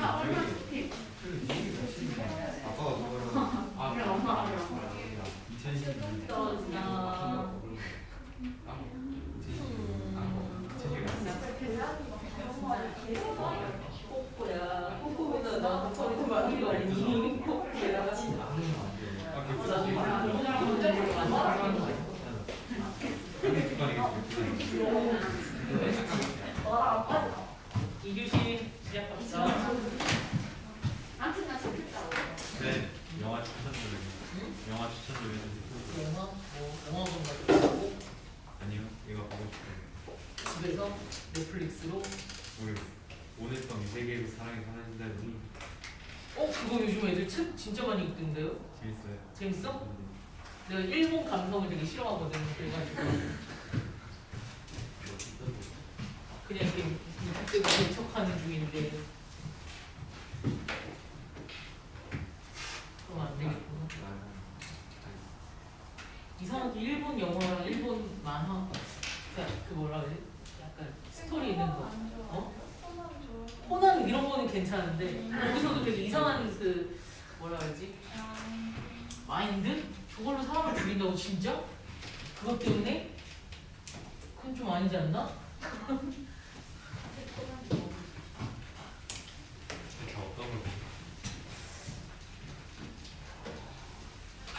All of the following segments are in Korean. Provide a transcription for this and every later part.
아빠가 누구랑 이교시 시작합시다. 네, 영화 추천 좀 해주세요. 영화 추천 좀 해주세요. 영화 좀 가지고 아니요, 이거 보고 싶어요. 집에서 넷플릭스로. 우리 오늘 밤 세계에서 사랑이 사라진다니 그거 요즘 애들 책 진짜 많이 읽던데요? 재밌어요. 재밌어? 내가 일본 감성을 되게 싫어하거든. 그래가지고 그냥 이렇게 그때 개척하는 중인데 그럼 안 되겠구나. 이상하게 일본 영화랑 일본 만화, 그러니까 그 뭐라 그래? 약간 스토리 있는 거. 코난 이런 거는 괜찮은데 여기서도 되게 이상한 그 뭐라 그러지? 마인드? 저걸로 사람을 죽인다고 진짜? 그것 때문에? 그건 좀 아니지 않나? 다 어떤 걸 보세요?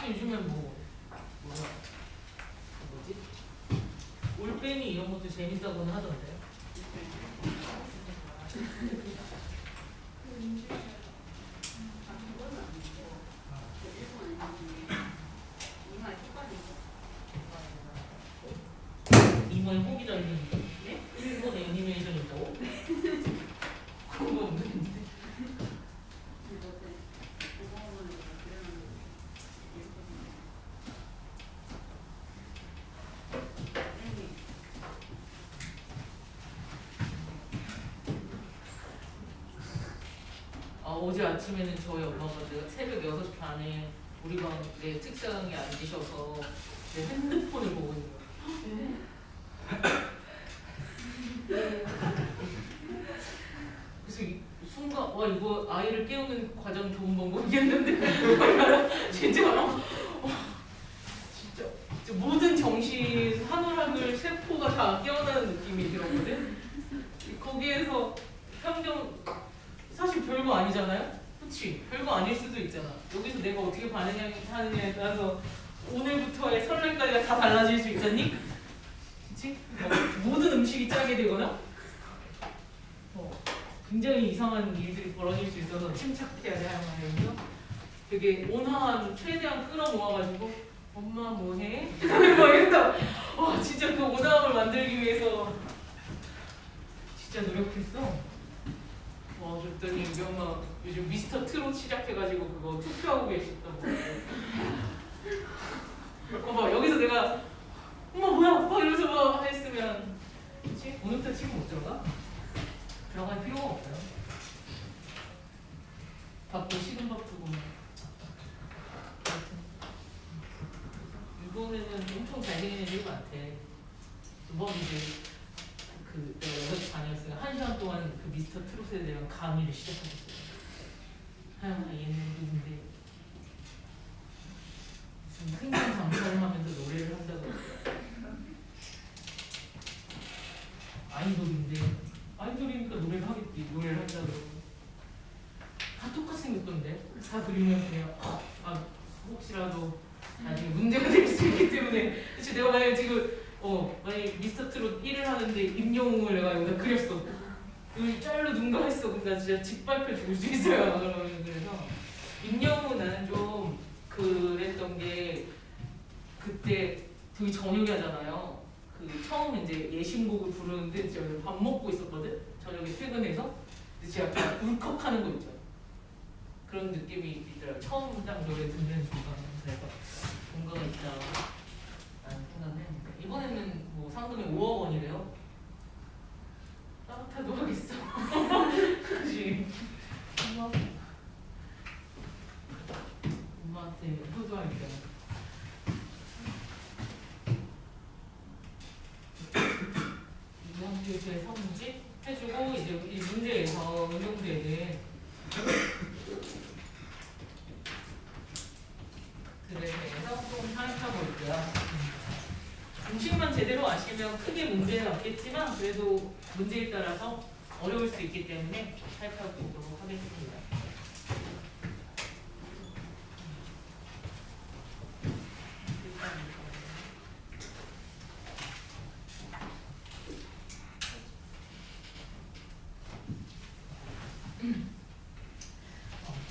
요즘엔 뭐지? 올빼미 이런 것도 재밌다고는 하던데. 이모의 호기자 있는데 일본에 애니메이션이 있다고? 그런 거 없는데. 어제 아침에는 저희 엄마가 내가 새벽 6시 반에 우리 방 내 책상에 앉으셔서 내 핸드폰을 보고 있는 거야. 그래서 순간 와 이거 아이를 깨우는 과정 좋은 방법이겠는데 진짜 진짜 모든 정신 하늘하늘 세포가 다 깨어나는 느낌이 들었거든. 거기에서 평경 사실 별거 아니잖아요? 그치? 별거 아닐 수도 있잖아. 여기서 내가 어떻게 반응하느냐에 따라서 오늘부터의 설날까지가 다 달라질 수 있겠니? 그치? 모든 음식이 짜게 되거나 굉장히 이상한 일들이 벌어질 수 있어서 침착해야 돼 하면서 되게 온화한 최대한 끌어모아가지고 엄마 뭐해? 막 이랬다. 와 진짜 그 온화함을 만들기 위해서 진짜 노력했어. 와 그랬더니 우리 엄마 요즘 미스터 트롯 시작해가지고 그거 투표하고 계셨다고. 봐 여기서 내가 엄마 뭐야 막 이러면서 막 했으면 그치? 오늘부터 지금 못 들어가? 들어갈 필요가 없어요. 밥도 식은 밥 두고 일본에는 엄청 잘생긴 애들이 많대. 뭐 이제 그 내가 6시 반이었으니까 1시간 동안 그 미스터 트롯에 대한 강의를 시작하셨어요. 하영아 얘는 누군데 무슨 생선 장사를 하면서 노래를 한다고. 아이돌이니까 노래를 하겠지. 노래를 한다고. 다 똑같이 생겼던데. 다 그리면 그냥 혹시라도 나중에 문제가 될 수 있기 때문에. 그치 내가 만약에 지금 만약에 미스터 트롯 1을 하는데 임영웅을 내가 여기다 그렸어. 여기 짤로 능가했어. 근데 나 진짜 직발표 죽을 수 있어요. 그래서 임영웅은 나는 좀 그랬던 게 그때 되게 저녁에 하잖아요. 그 처음 이제 예신곡을 부르는데 제가 밥 먹고 있었거든. 저녁에 퇴근해서. 근데 진짜 약간 울컥하는 거 있죠. 그런 느낌이 있더라고요. 처음 딱 노래 듣는 순간. 그래서 뭔가가 있다 라는 생각을 했는데 이번에는 뭐 상금이 5억 원이래요. 따뜻하도 하겠어. 그치? 엄마한테 효도하니까. 이번 교재 3문제 해주고 이제 이 문제에서 응용되는 그에 대해서 조금 살펴볼게요. 공식만 제대로 아시면 크게 문제는 없겠지만 그래도 문제에 따라서 어려울 수 있기 때문에 살펴보도록 하겠습니다.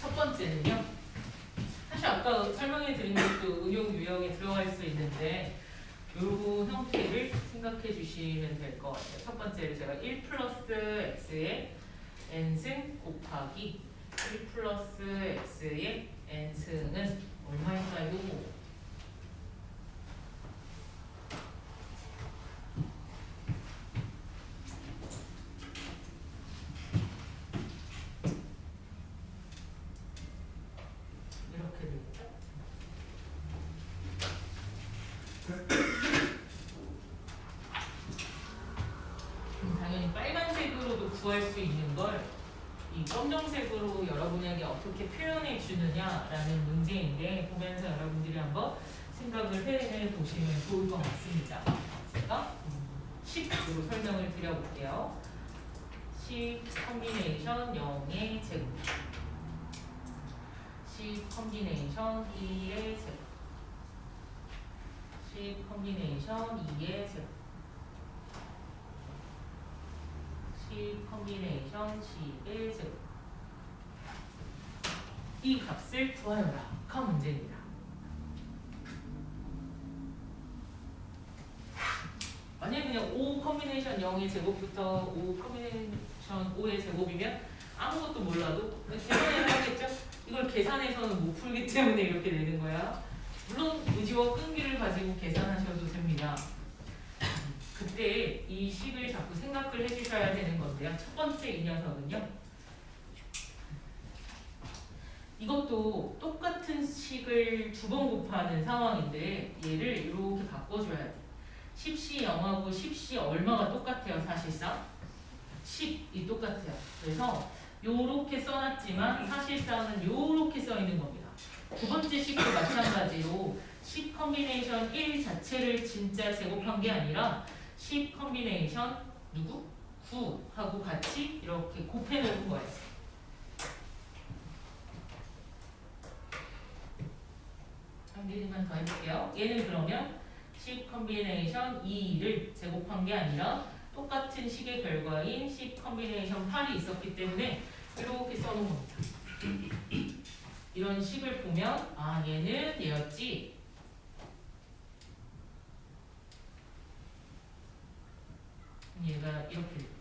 첫 번째는요. 사실 아까 설명해 드린 것도 응용 유형에 들어갈 수 있는데 이런 형태를 생각해 주시면 될 것 같아요. 첫 번째를 제가 1 플러스 x의 n승 곱하기 1 플러스 x의 n승은 얼마일까요? 이렇게 됩니다. 당연히 빨간색으로도 구할 수 있는 걸 이 검정색으로 여러분에게 어떻게 표현해 주느냐라는 문제인데 보면서 여러분들이 한번 생각을 해 보시면 좋을 것 같습니다. 제가 10으로 설명을 드려볼게요. 10 컨비네이션 0의 제곱 10 컨비네이션 2의 제곱 10 컨비네이션 2의 제곱 10 컨비네이션 10의 제곱 이 값을 구하여라 가 문제입니다. 만약에 그냥 5 컨비네이션 0의 제곱부터 5 컨비네이션 5의 제곱이면 아무것도 몰라도 계산을 하겠죠? 이걸 계산해서는 못 풀기 때문에 이렇게 되는 거야. 물론 의지와 끈기를 가지고 계산하셔도 됩니다. 그때 이 식을 자꾸 생각을 해주셔야 되는 건데요. 첫 번째 이 녀석은요. 이것도 똑같은 식을 두 번 곱하는 상황인데 얘를 이렇게 바꿔줘야 돼. 10시 0하고 10시 얼마가 똑같아요 사실상? 10이 똑같아요. 그래서 요렇게 써놨지만 사실상은 요렇게 써있는 겁니다. 두 번째 식도 마찬가지로 10 컨비네이션 1 자체를 진짜 제곱한 게 아니라 10 컨비네이션 누구? 9하고 같이 이렇게 곱해놓은 거예요. 한 개만 더 해볼게요. 얘는 그러면 10 컨비네이션 2를 제곱한 게 아니라 똑같은 식의 결과인 10 컨비네이션 8이 있었기 때문에 이렇게 써놓은 겁니다. 이런 식을 보면 아 얘는 얘였지. 얘가 이렇게 됩니다.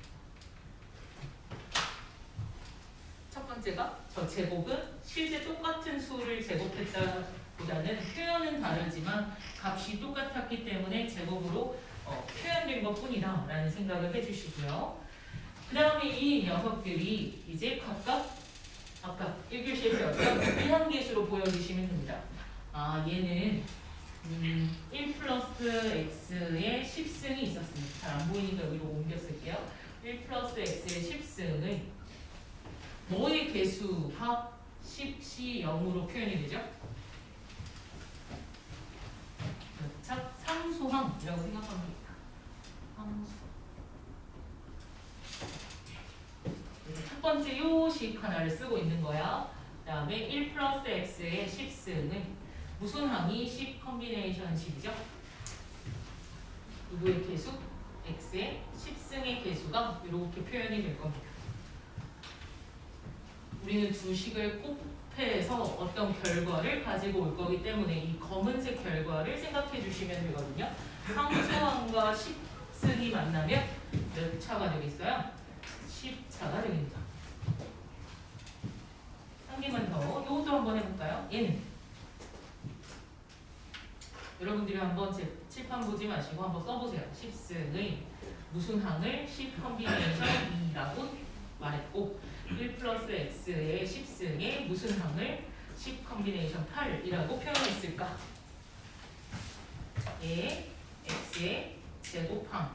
첫 번째가 저 제곱은 실제 똑같은 수를 제곱했다 보다는 표현은 다르지만 값이 똑같았기 때문에 제곱으로 표현된 것 뿐이다 라는 생각을 해주시고요. 그 다음에 이 녀석들이 이제 각각 아까 1교시에 배웠던 이항계수로 보여주시면 됩니다. 아 얘는 1 플러스 x의 10승이 있었습니다. 잘 안 보이니까 위로 옮겨 쓸게요. 1 플러스 x의 10승의 뭐의 개수가 10시 0으로 표현이 되죠? 자, 상수항이라고 생각하면 됩니다. 상수. 그래서 첫 번째 요식 하나를 쓰고 있는 거야. 그 다음에 1 플러스 x의 10승의 무슨 항이 10 컨비네이션 10이죠? 누구의 개수? x의 10승의 개수가 이렇게 표현이 될 겁니다. 우리는 두 식을 곱해서 어떤 결과를 가지고 올 거기 때문에 이 검은색 결과를 생각해 주시면 되거든요. 상수항과 10승이 만나면 몇 차가 되겠어요? 10차가 되겠죠. 한 개만 더. 이것도 한번 해볼까요? 얘는 여러분들이 한번 제 칠판 보지 마시고 한번 써보세요. 10승의 무슨 항을 10 컨비네이션 2라고 말했고 1 플러스 x의 10승의 무슨 항을 10 컨비네이션 8이라고 표현했을까? 예, x의 제곱항의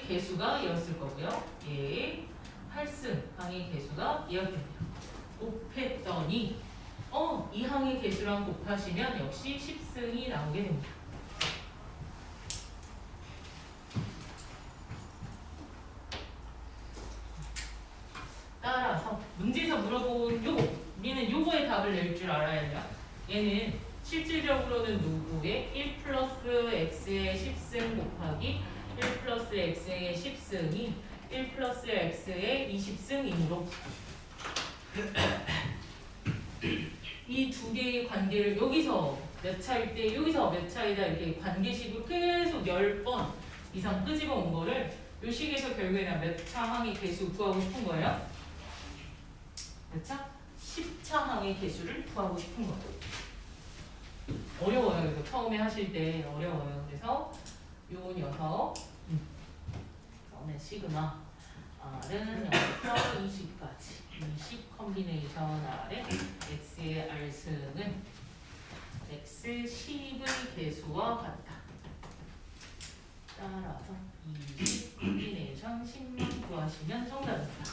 개수가 이었을 거고요. 예, 8승 항의 개수가 이었겠네요. 곱했더니 이 항의 개수랑 곱하시면 역시 10승이 나오게 됩니다. 따라서 문제에서 물어본 요거 우리는 요거의 답을 낼 줄 알아야 해요. 얘는 실질적으로는 누구의 1 플러스 x의 10승 곱하기 1 플러스 x의 10승이 1 플러스 x의 20승이므로 이 두 개의 관계를 여기서 몇 차일 때 여기서 몇 차이다 이렇게 관계식을 계속 10번 이상 끄집어 온 거를 요 식에서 결국에는 몇 차 항의 개수 구하고 싶은 거예요? 몇 차? 10차 항의 개수를 구하고 싶은 거예요. 어려워요. 이거 처음에 하실 때 어려워요. 그래서 요 녀석 오늘 시그마 R은 0부터 20까지 20 컨비네이션 R에 X의 R승은 X 10의 개수와 같다. 따라서 20 컨비네이션 10만 구하시면 정답입니다.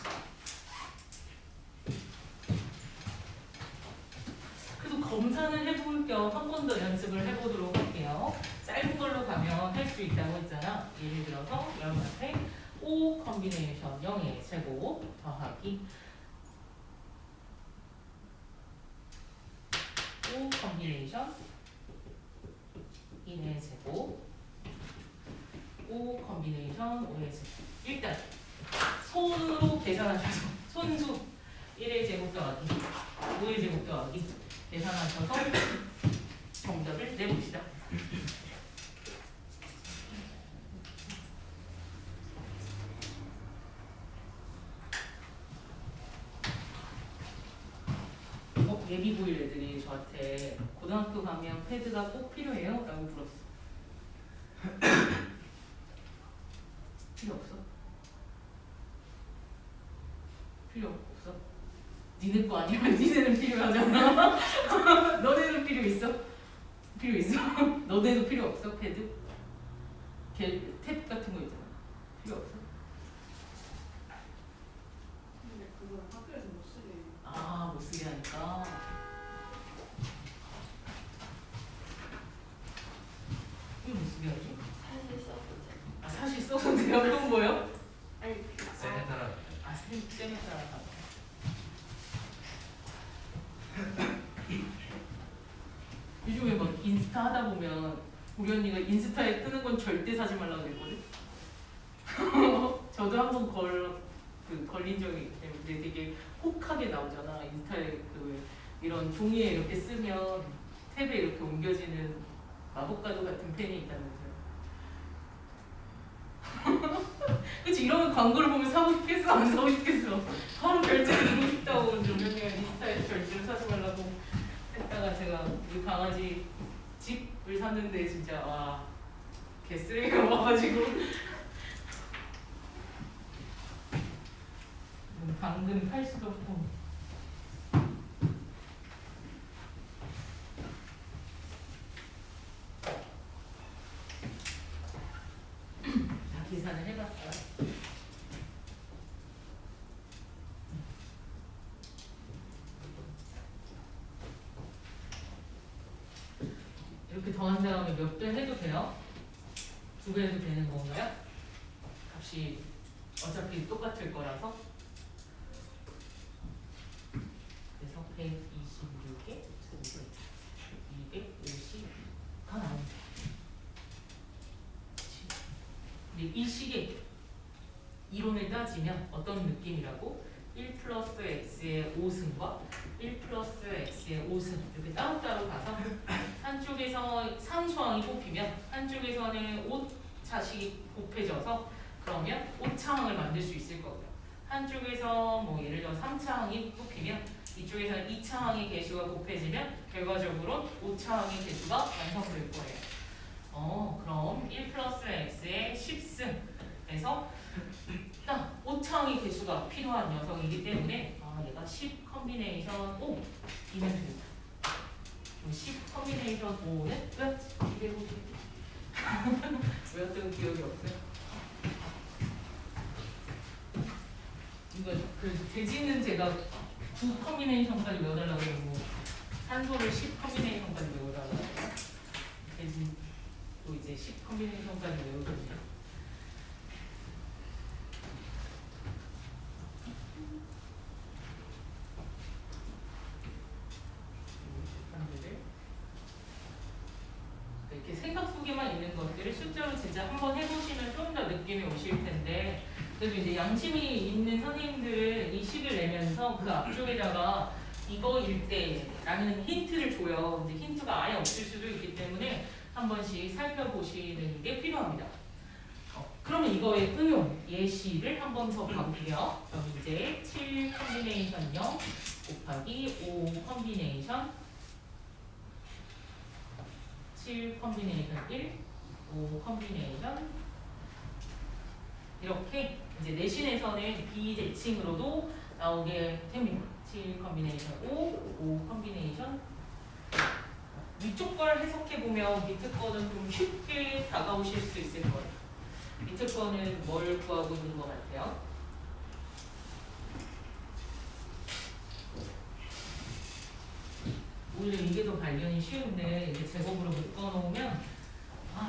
그래도 검사는 해볼 겸 한 번 더 연습을 해보도록 할게요. 짧은 걸로 가면 할 수 있다고 했잖아. 예를 들어서 여러분한테 5 컨비네이션 0의 제곱 더하기 5 컨비네이션 1의 제곱 5 컨비네이션 5의 제곱. 일단 손으로 계산하셔서 손수 1의 제곱 더하기 5의 제곱 더하기 계산하셔서 정답을 내봅시다. 예비 고일 애들이 저한테 고등학교 가면 패드가 꼭 필요해요? 라고 물었어. 필요 없어? 필요 없어? 니네 거 아니면 니네는 필요하잖아. 너네는 필요 있어? 필요 있어? 너네도 필요 없어? 패드? 탭 같은 거 있잖아. 필요 없어? 근데 그걸 학교에서 못 쓰게 해요. 못 쓰게 하니까. 왜 못 쓰게 하지? 사실 써보자. 사실 써도 돼요? 그건 뭐예요? 아니 쌤에 따라 쌤에 따라. 요즘에 막 인스타 하다 보면 우리 언니가 인스타에 뜨는 건 절대 사지 말라고 그랬거든. 저도 한번 걸린 적이 있기 때문에 되게 혹하게 나오잖아. 인스타에 이런 종이에 이렇게 쓰면 탭에 이렇게 옮겨지는 마법과도 같은 펜이 있다면서요. 그치? 이런 광고를 보면 사고 싶겠어? 안 사고 싶겠어? 바로 결제를 누르고 싶다고 좀 언니가 인스타에서 결제를 사지 말라고 했다가 제가 우리 강아지 집을 샀는데 진짜 와 개쓰레기가 와가지고 방금 팔 수도 없고. 다 계산을 해봤어요. 이렇게 더한 다음에 몇 배 해도 돼요? 2배 해도 되는 건가요? 값이 어차피 똑같을 거라서. 그래서 126에 250가 나옵니다. 근데 이 식의 이론을 따지면 어떤 느낌이라고? 1 플러스 x의 5승과 1 플러스 x의 5승 이렇게 따로따로 가서 한쪽에서 상수항이 뽑히면 한쪽에서는 5차식이 곱해져서 그러면 5차항을 만들 수 있을 거고요. 한쪽에서 뭐 예를 들어 3차항이 뽑히면 이쪽에서는 2차항의 개수가 곱해지면 결과적으로 5차항의 개수가 완성될 거예요. 그럼 1 플러스 x의 10승에서 딱 5차항의 개수가 필요한 녀석이기 때문에 얘가 10 컨비네이션 5이면 됩니다. 10 컨비네이션 5는 왜였지? 이래보지. 왜였던 기억이 없어요? 이거 그 돼지는 제가 9 컨비네이션까지 외워달라고 그러고 산소를 10 컨비네이션까지 외워달라고 그러고 대신 또 이제 10 컨비네이션까지 외우거든요. 이렇게 생각 속에만 있는 것들을 실제로 진짜 한번 해보시면 좀 더 느낌이 오실 텐데, 그래도 이제 양심이 있는 선생님들은 이 식을 내면서 그 앞쪽에다가 이거일 때라는 힌트를 줘요. 이제 힌트가 아예 없을 수도 있기 때문에 한 번씩 살펴보시는 게 필요합니다. 그러면 이거의 응용 예시를 한 번 더 봐볼게요. 그럼 이제 7 컨비네이션 0 곱하기 5 컨비네이션 7 컨비네이션 1, 5 컨비네이션 이렇게 이제 내신에서는 비대칭으로도 나오게 됩니다. 7 컨비네이션 5 컨비네이션 위쪽 걸 해석해보면 밑에 거는 좀 쉽게 다가오실 수 있을 거예요. 밑에 거는 뭘 구하고 있는 것 같아요? 오히려 이게 더 발견이 쉬운데 이게 제곱으로 묶어놓으면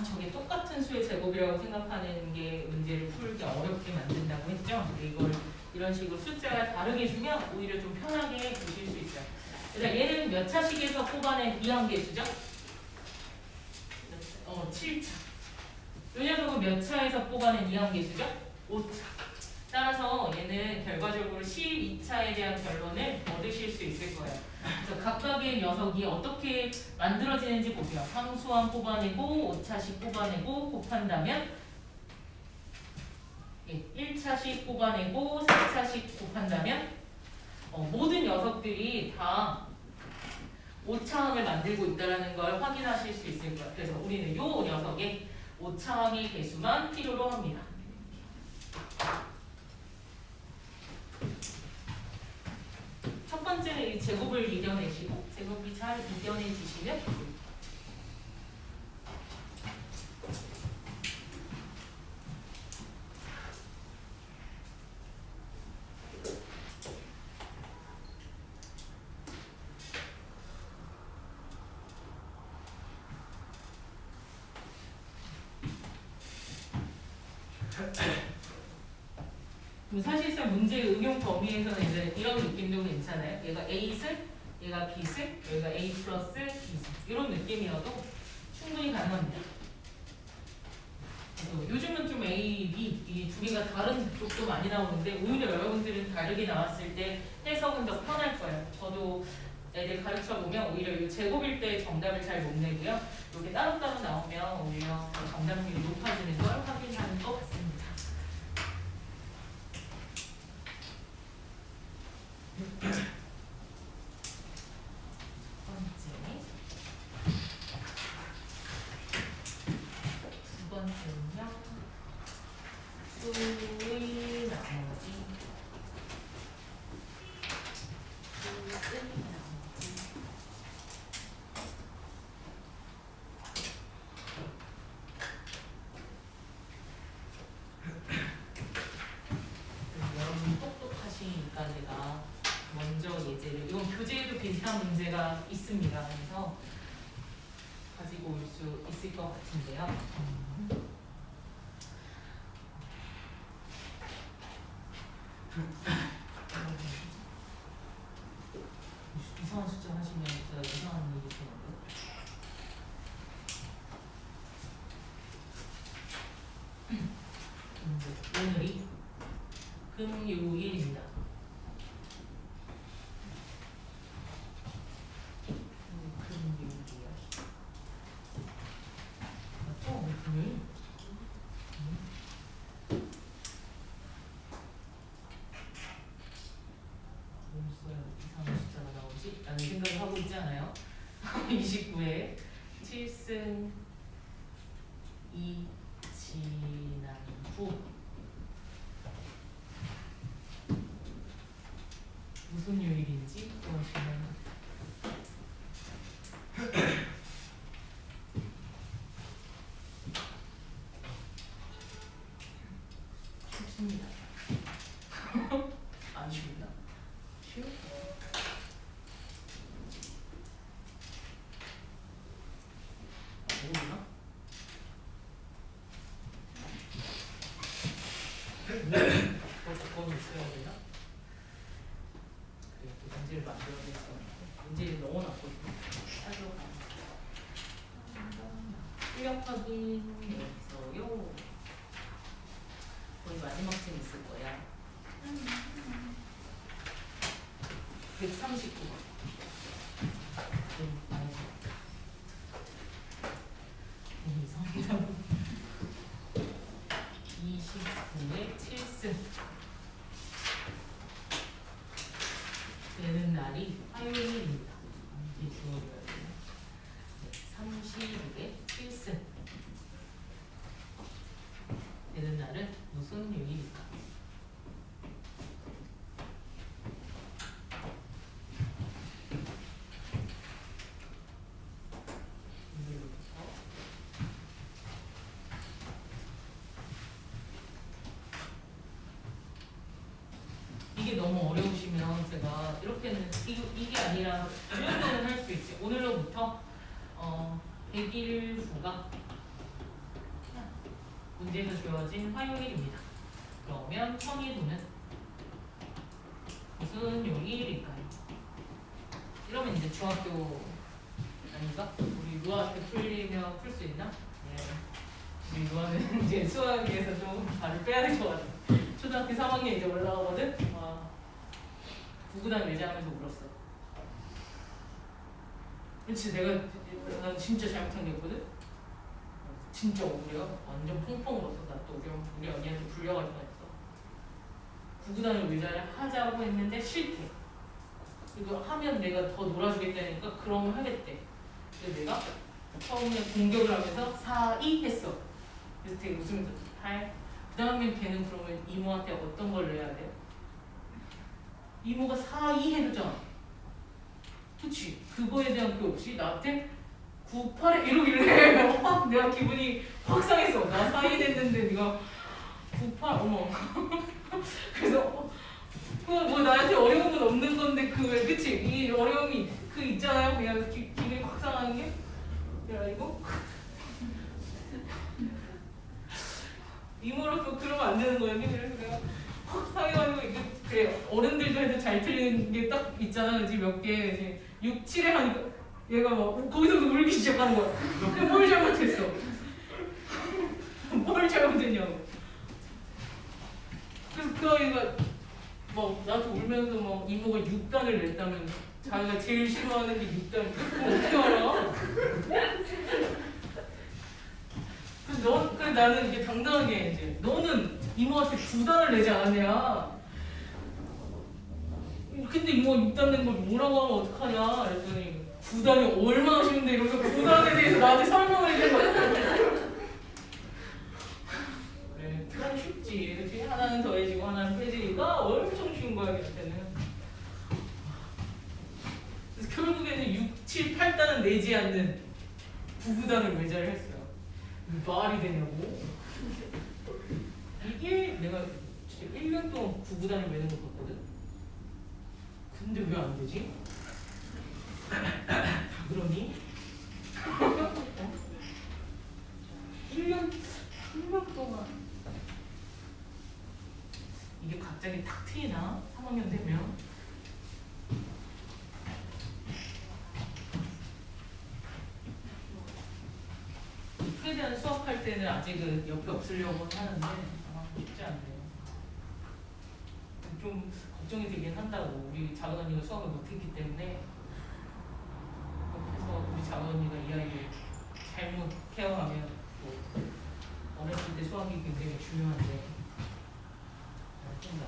저게 똑같은 수의 제곱이라고 생각하는 게 문제를 풀기 어렵게 만든다고 했죠. 근데 이걸 이런 식으로 숫자가 다르게 주면 오히려 좀 편하게 보실 수 있어요. 그래서 얘는 몇 차식에서 뽑아낸 이항계수죠? 7차. 이 녀석은 몇 차에서 뽑아낸 이항계수죠? 5차. 따라서 얘는 결과적으로 12차에 대한 결론을 얻으실 수 있을 거예요. 그래서 각각의 녀석이 어떻게 만들어지는지 보세요. 상수항 뽑아내고 5차씩 뽑아내고 곱한다면 1차씩 뽑아내고 4차씩 곱한다면 모든 녀석들이 다 5차항을 만들고 있다는 걸 확인하실 수 있을 거예요. 그래서 우리는 이 녀석의 5차항의 개수만 필요로 합니다. 첫 번째는 이 제곱을 이겨내시고 제곱이 잘 이겨내지시면 사실상 문제의 응용 범위에서는 이제 이런 느낌도 괜찮아요. 얘가 A슬, 얘가 B슬, 여기가 A 플러스 B슬 이런 느낌이어도 충분히 가능합니다. 요즘은 좀 A, B 이 두 개가 다른 쪽도 많이 나오는데 오히려 여러분들은 다르게 나왔을 때 해석은 더 편할 거예요. 저도 애들 가르쳐 보면 오히려 이 제곱일 때 정답을 잘 못 내고요. 이렇게 따로따로 나오면 오히려 정답률이 높아지는 걸 확인하는 것 같습니다. 두 번째는요. 수의 나머지 여러분 똑똑하시니까 제가 먼저 예제를 이건 교재에도 비슷한 문제가 있습니다. 그래서 가지고 올 수 있을 것 같은데요. 이상한 숫자 하시면 제가 이상한 일이 되는데. 오늘이 금요일입니다. 금요일이요. 맞죠? 오늘 금요일? 이상한 숫자가 나오지? 라는 생각을 하고 있지 않아요? 29회 7승 2 지난 후 무슨 요일인지 보시면 쉽습니다. 안 쉽나? 쉬워? 모르나? 조건이 있어야 되나? 그래, 또 문제를 만들어내서 문제를 넣어놨거든요. 따져가. 출력 확인에서요. 거의 마지막쯤 있을 거야. 139번. 29의 7승 되는 날이 화요일입니다. 이게 주어져야 되나? 32의 7승 되는 날은 무슨 요일일까? 이게 너무 어려우시면 제가 이렇게는 이게 아니라 이 정도는 할 수 있지. 오늘로부터 100일 후가 문제에서 주어진 화요일입니다. 그러면 평일호는 무슨 요일일까요? 이러면 이제 중학교 아닌가? 우리 루아한테 풀리면 풀 수 있나? 네. 우리 루아는 이제 수학에서 좀 발을 빼야 될 것 같아. 초등학교 3학년 이제 올라가거든? 와, 구구단 외자하면서 울었어. 그치, 난 진짜 잘못한 게 있거든? 진짜 우리가 완전 펑펑 울었어. 나 또 우리 언니한테 불려가지고 했어. 구구단을 외자를 하자고 했는데 싫대. 이거 하면 내가 더 놀아주겠다니까 그런 걸 하겠대. 그래서 내가 처음에 공격을 하면서 4, 2 했어. 그래서 되게 웃으면서 8. 그 다음에 걔는 그러면 이모한테 어떤 걸 내야 돼? 이모가 4, 2 해줬잖아. 그치? 그거에 대한 그 없이 나한테 9, 8에 이러길래 확 내가 기분이 확 상했어. 나 4, 2 냈는데 네가 9, 8 어머. 그래서 뭐 나한테 어려운 건 없는 건데 그 그치? 이 어려움이 그 있잖아요. 그냥 기분이 확 상하는 게. 그래가지고 이모로서 그러면 안 되는 거였니? 그래서 내가 확 상해가지고 이게 그래 어른들도 해도 잘 틀리는 게 딱 있잖아. 그치? 몇 개 이제 6, 7에 하니까 얘가 막 거기서부터 울기 시작하는 거야. 근데 뭘 잘못했어? 뭘 잘못했냐고. 그래서 그 아이가 막 나한테 울면서 막 이모가 6단을 냈다면 자기가 제일 싫어하는 게 6단. 그거 어떻게 알아? 그래서 나는 이게 당당하게 이제 너는 이모한테 9단을 내지 않았냐? 근데 이모가 6단 낸 걸 뭐라고 하면 어떡하냐? 그랬더니 9단이 얼마나 쉬운데 이러면서 9단에 대해서 나한테 설명을 해준 거야. 그래, 그건 쉽지. 그치? 하나는 더해지고 하나는 빼지기가 엄청 쉬운 거야, 걔한테는. 그래서 결국에는 6, 7, 8단은 내지 않는 9, 9단을 외자를 했어요. 말이 되냐고. 이게 내가 진짜 1년 동안 9, 9단을 외는 거 봤거든? 근데 왜 안 되지? 다 그러니? 1년 동안 이게 갑자기 탁 트이나? 3학년 되면 최대한 수업할 때는 아직은 옆에 없으려고 하는데 쉽지 않네요. 좀 걱정이 되긴 한다고. 우리 작은 언니가 수학을 못했기 때문에 그래서 우리 작은 언니가 이 아이를 잘못 케어하면 또 어렸을 때 수학이 굉장히 중요한데 생각.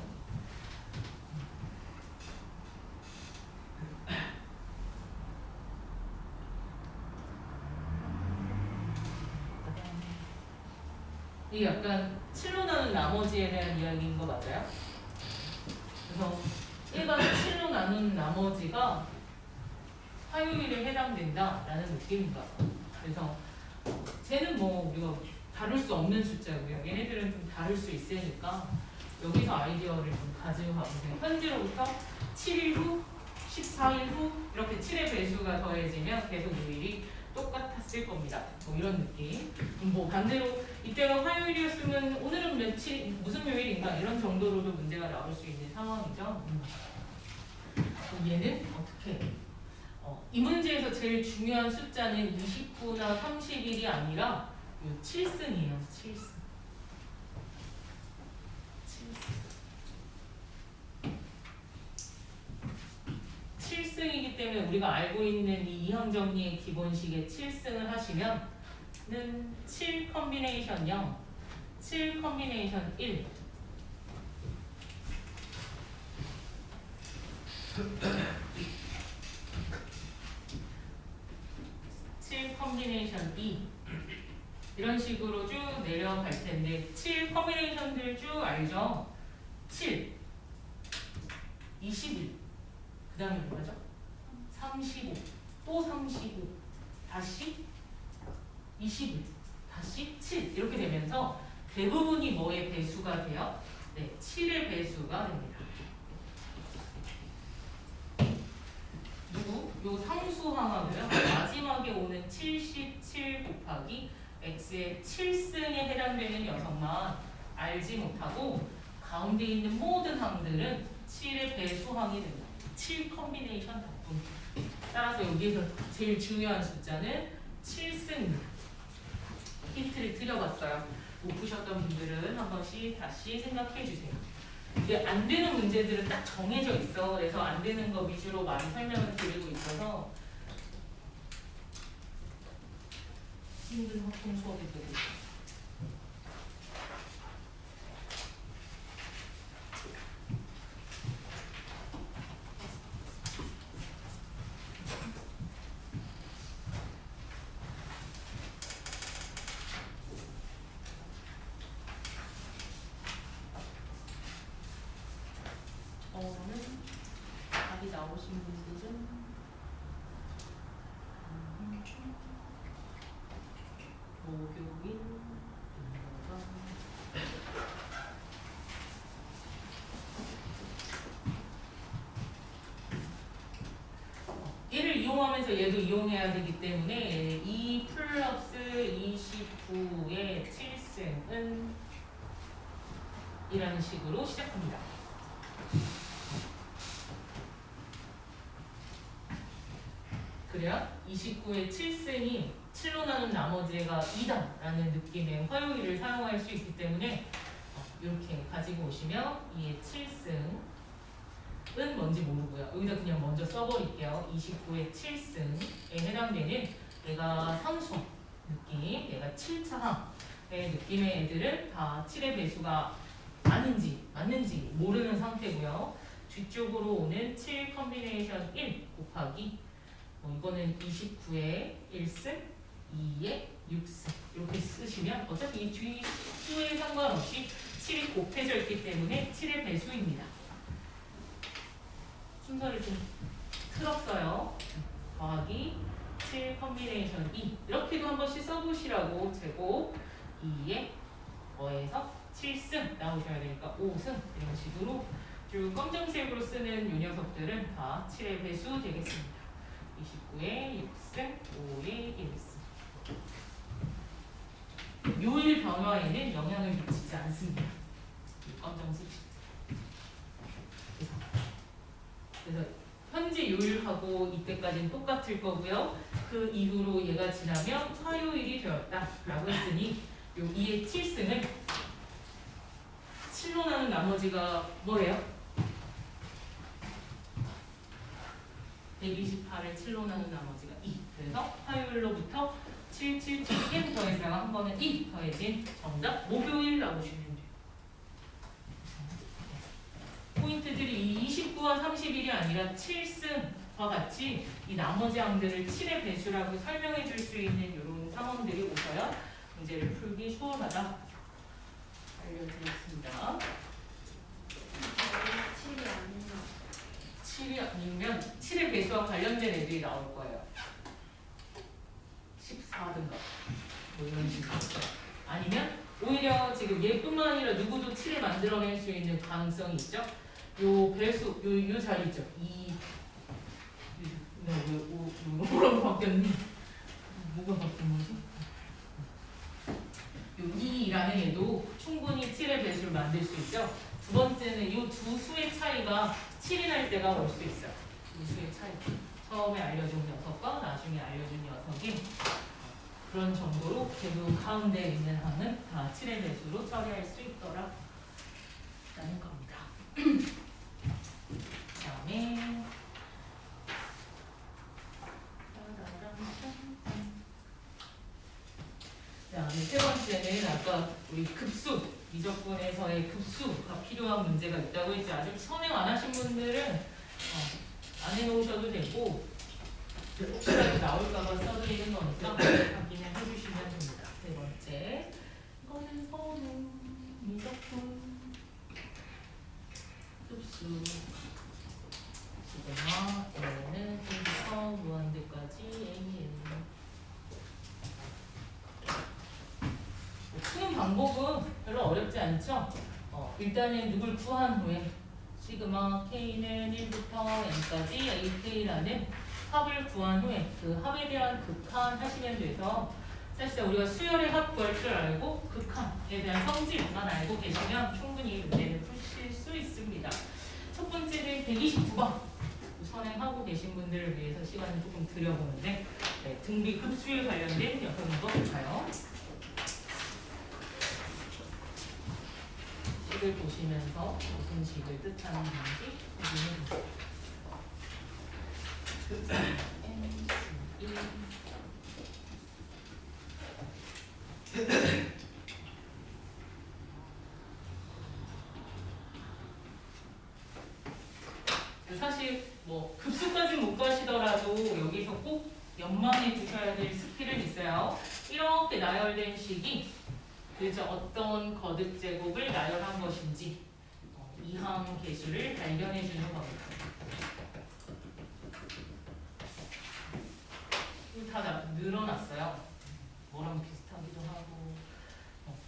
이게 약간 7로 나눈 나머지에 대한 이야기인 거 맞아요? 그래서 1과 7로 나눈 나머지가 화요일에 해당된다라는 느낌인가 봐. 그래서 쟤는 뭐 우리가 다룰 수 없는 숫자고요. 얘네들은 좀 다룰 수 있으니까 여기서 아이디어를 좀 가지고 가보세요. 현재로부터 7일 후, 14일 후 이렇게 7의 배수가 더해지면 계속 요일이 똑같았을 겁니다. 뭐 이런 느낌. 뭐 반대로 이때가 화요일이었으면 오늘은 며칠 무슨 요일인가 이런 정도로도 문제가 나올 수 있는 상황이죠. 그럼 얘는 어떻게? 이 문제에서 제일 중요한 숫자는 29나 30일이 아니라 요 7승이에요. 7승. 7승이기 때문에 우리가 알고 있는 이 이항 정리의 기본식의 7승을 하시면 는 7 컨비네이션 0, 7 컨비네이션 1 7 컨비네이션 2 이런 식으로 쭉 내려갈 텐데 7 컨비네이션들 쭉 알죠? 7 21 그 다음에 뭐죠? 35 또 35 다시 21 다시 7 이렇게 되면서 대부분이 뭐의 배수가 돼요? 네, 7의 배수가 됩니다. 누구? 요 상수항하고요. 마지막에 오는 77 곱하기 x의 7승에 해당되는 녀석만 알지 못하고 가운데 있는 모든 항들은 7의 배수항이 된다. 7 컨비네이션 덕분. 따라서 여기에서 제일 중요한 숫자는 7승입니다. 힌트를 드려봤어요. 못 푸셨던 분들은 한 번씩 다시 생각해 주세요. 이게 안 되는 문제들은 딱 정해져 있어. 그래서 안 되는 거 위주로 많이 설명을 드리고 있어서 힘든 학종 수업이 되고 있어요. 답이 나오신 분들은 목요일 얘를 이용하면서 얘도 이용해야 되기 때문에 2 플러스 29의 7승은 이라는 식으로 시작합니다. 그래야 29의 7승이 7로 나눈 나머지가 2다 라는 느낌의 화요일을 사용할 수 있기 때문에 이렇게 가지고 오시면 이의 7승은 뭔지 모르고요. 여기다 그냥 먼저 써버릴게요. 29의 7승에 해당되는 얘가 상수 느낌, 얘가 7차항의 느낌의 애들은 다 7의 배수가 아닌지 맞는지 모르는 상태고요. 뒤쪽으로 오는 7 컨비네이션 1 곱하기 이거는 29의 1승, 2의 6승 이렇게 쓰시면 어차피 이 뒤 수에 상관없이 7이 곱해져 있기 때문에 7의 배수입니다. 순서를 좀 틀었어요. 더하기 7 컨비네이션 2 이렇게도 한 번씩 써보시라고 제곱 2의 7승 나오셔야 되니까 5승 이런 식으로 쭉 검정색으로 쓰는 요 녀석들은 다 7의 배수 되겠습니다. 29의 6승, 5의 1승. 요일 변화에는 영향을 미치지 않습니다. 검정색 그래서 현재 요일하고 이때까지는 똑같을 거고요. 그 이후로 얘가 지나면 화요일이 되었다라고 했으니 요 2의 7승을 7로 나눈 나머지가 뭐예요? 128을 7로 나눈 나머지가 2. 그래서 화요일로부터 7, 7, 7, 1 더해서가 한 번은 2 더해진 정답 목요일 나오시면 돼요. 포인트들이 29와 30일이 아니라 7승과 같이 이 나머지 항들을 7의 배수라고 설명해 줄 수 있는 이런 상황들이 오셔야 문제를 풀기 수월하다 알려드렸습니다. 7이 아니면 7의 배수와 관련된 애들이 나올 거예요. 14든가 뭐 이런 식으로. 아니면 오히려 지금 얘뿐만 아니라 누구도 7을 만들어낼 수 있는 가능성이 있죠. 요 배수 요 자리 있죠. 뭐라고 바뀌었니? 뭐가 바뀐 거지? 요 2라는 얘도 충분히 7의 배수를 만들 수 있죠. 두 번째는 이 두 수의 차이가 7이 날 때가 올 수 있어요. 두 수의 차이. 처음에 알려준 녀석과 나중에 알려준 녀석이 그런 정도로 대부분 가운데 있는 항은 다 7의 배수로 처리할 수 있더라 라는 겁니다. 그 다음에 세 번째는 아까 우리 급수, 미적분에서의 급수가 필요한 문제가 있다고 했죠. 아직 선행 안 하신 분들은 안 해놓으셔도 되고 혹시라도 나올까봐 써드리는 거니까 확인을 해주시면 됩니다. 세 번째, 이거는 선행, 미적분, 급수, 시그마, N은 1부터 무한대까지 N 푸는 방법은 별로 어렵지 않죠? 일단은 누굴 구한 후에 시그마 K는 1부터 N까지 AK라는 합을 구한 후에 그 합에 대한 극한 하시면 돼서 사실 우리가 수열의 합 구할 줄 알고 극한에 대한 성질만 알고 계시면 충분히 문제를 푸실 수 있습니다. 첫 번째는 129번 선행하고 계신 분들을 위해서 시간을 조금 드려보는데 등비 급수에 관련된 여섯 거 볼까요? 식을 보시면서 무슨 식을 뜻하는 건지 확인해 보세요. 사실 뭐 급수까지 못 가시더라도 여기서 꼭 연만해 주셔야 될 스킬은 있어요. 이렇게 나열된 식이 도대체 어떤 거듭 제곱을 나열한 것인지 이항 계수를 발견해 주는 겁니다. 다 늘어났어요. 뭐랑 비슷하기도 하고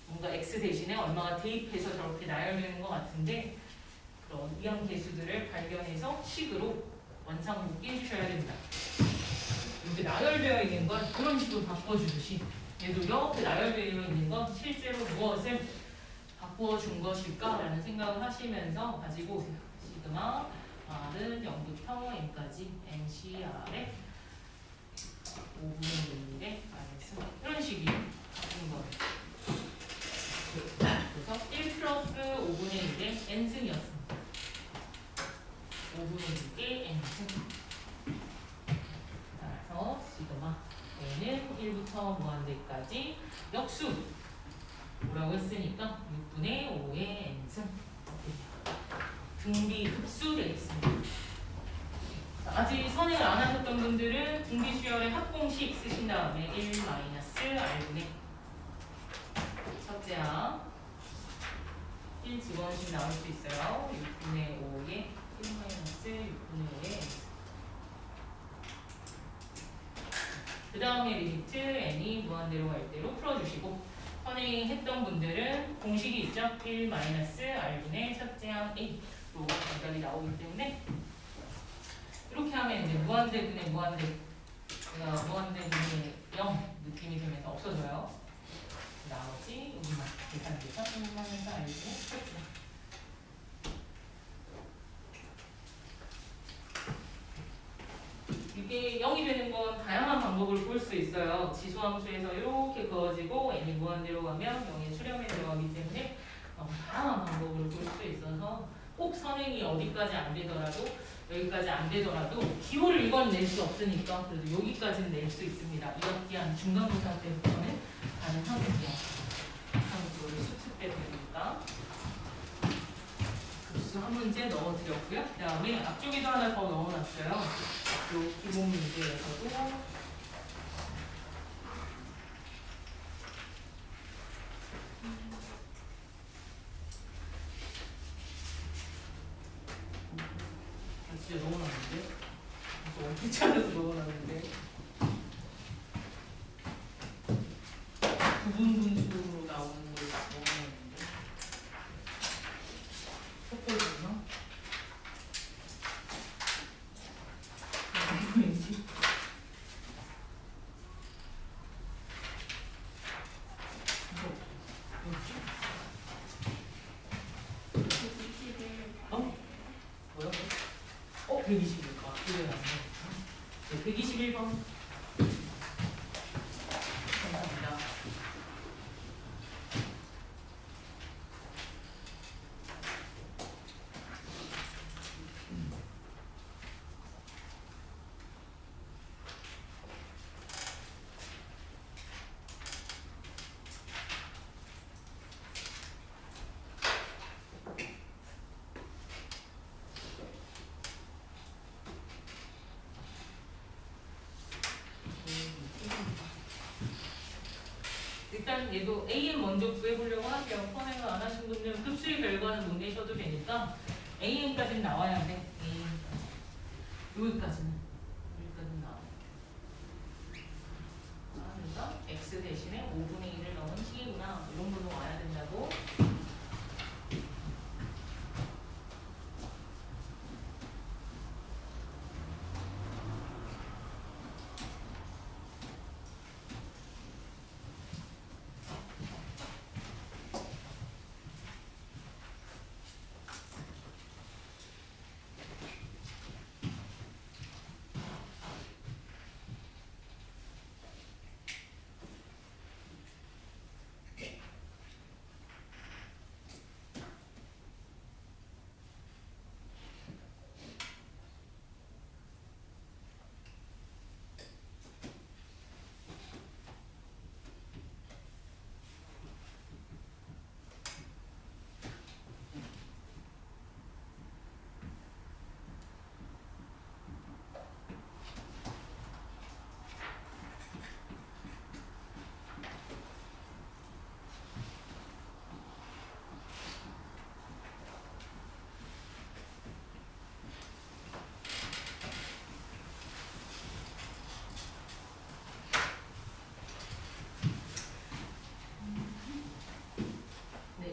뭔가 x 대신에 얼마가 대입해서 저렇게 나열되는 것 같은데 그런 이항 계수들을 발견해서 식으로 원상복귀해 주셔야 됩니다. 이렇게 나열되어 있는 걸 그런 식으로 바꿔주듯이 얘도 이렇게 나열되어 있는 건 실제로 무엇을 바꾸어 준 것일까라는 생각을 하시면서 가지고 오세요. 시그마 R은 0부터 N까지 NCR에 5분의 1에 마이너스 이런 식이 바뀐 거예요. 그래서 1 플러스 5분의 1의 N승이었습니다. 5분의 6의 N승. 따라서 시그마 N은 1부터 무한대까지 역수 뭐라고 했으니까 6분의 5의 N승 등비 흡수 되겠습니다. 아직 선행을 안 하셨던 분들은 등비 수열의 합공식 쓰신 다음에 1-R분의 첫째 항 1 집어넣으시면 나올 수 있어요. 6분의 5의 1-6분의 5의 N승. 그 다음에 리미트 n이 무한대로 갈 대로 풀어주시고 선행했던 분들은 공식이 있죠. 1-R분의 첫째 항 A로 연결이 나오기 때문에 이렇게 하면 이제 무한대분의 무한대 무한대분의 0 느낌이 되면서 없어져요. 나머지 여기만 계산돼서 1-R분의 이게 0이 되는 건 다양한 방법을 볼 수 있어요. 지수함수에서 이렇게 그어지고 n이 무한대로 가면 0에 수렴에 들어가기 때문에 다양한 방법을 볼 수 있어서 꼭 선행이 어디까지 안 되더라도 여기까지 안 되더라도 기호를 이건 낼 수 없으니까 그래도 여기까지는 낼 수 있습니다. 이렇게 한 중간고사 때부터는 가능하거든요. 그거를 수습 때 되니까 급수 한 문제 넣어드렸고요. 그 다음에 앞쪽에도 하나 더 넣어놨어요. 요 기본 문제에서도 진짜 넣어놨는데? 그래서 엄청 찾아서 넣어놨는데 구분 분수로 나오는 걸 넣어놨는데 속도를 보나? 121번. 네, 121번. 감사합니다. 일단 얘도 AM 먼저 구해보려고 할게요. 선행을 안 하신 분들은 급수의 결과는 못 내셔도 되니까 AM까지는 나와야 돼. 여기까지는 나와. 그래서 X 대신에 5분의 1을 넣은 T구나. 이런 걸로 와야 된다고.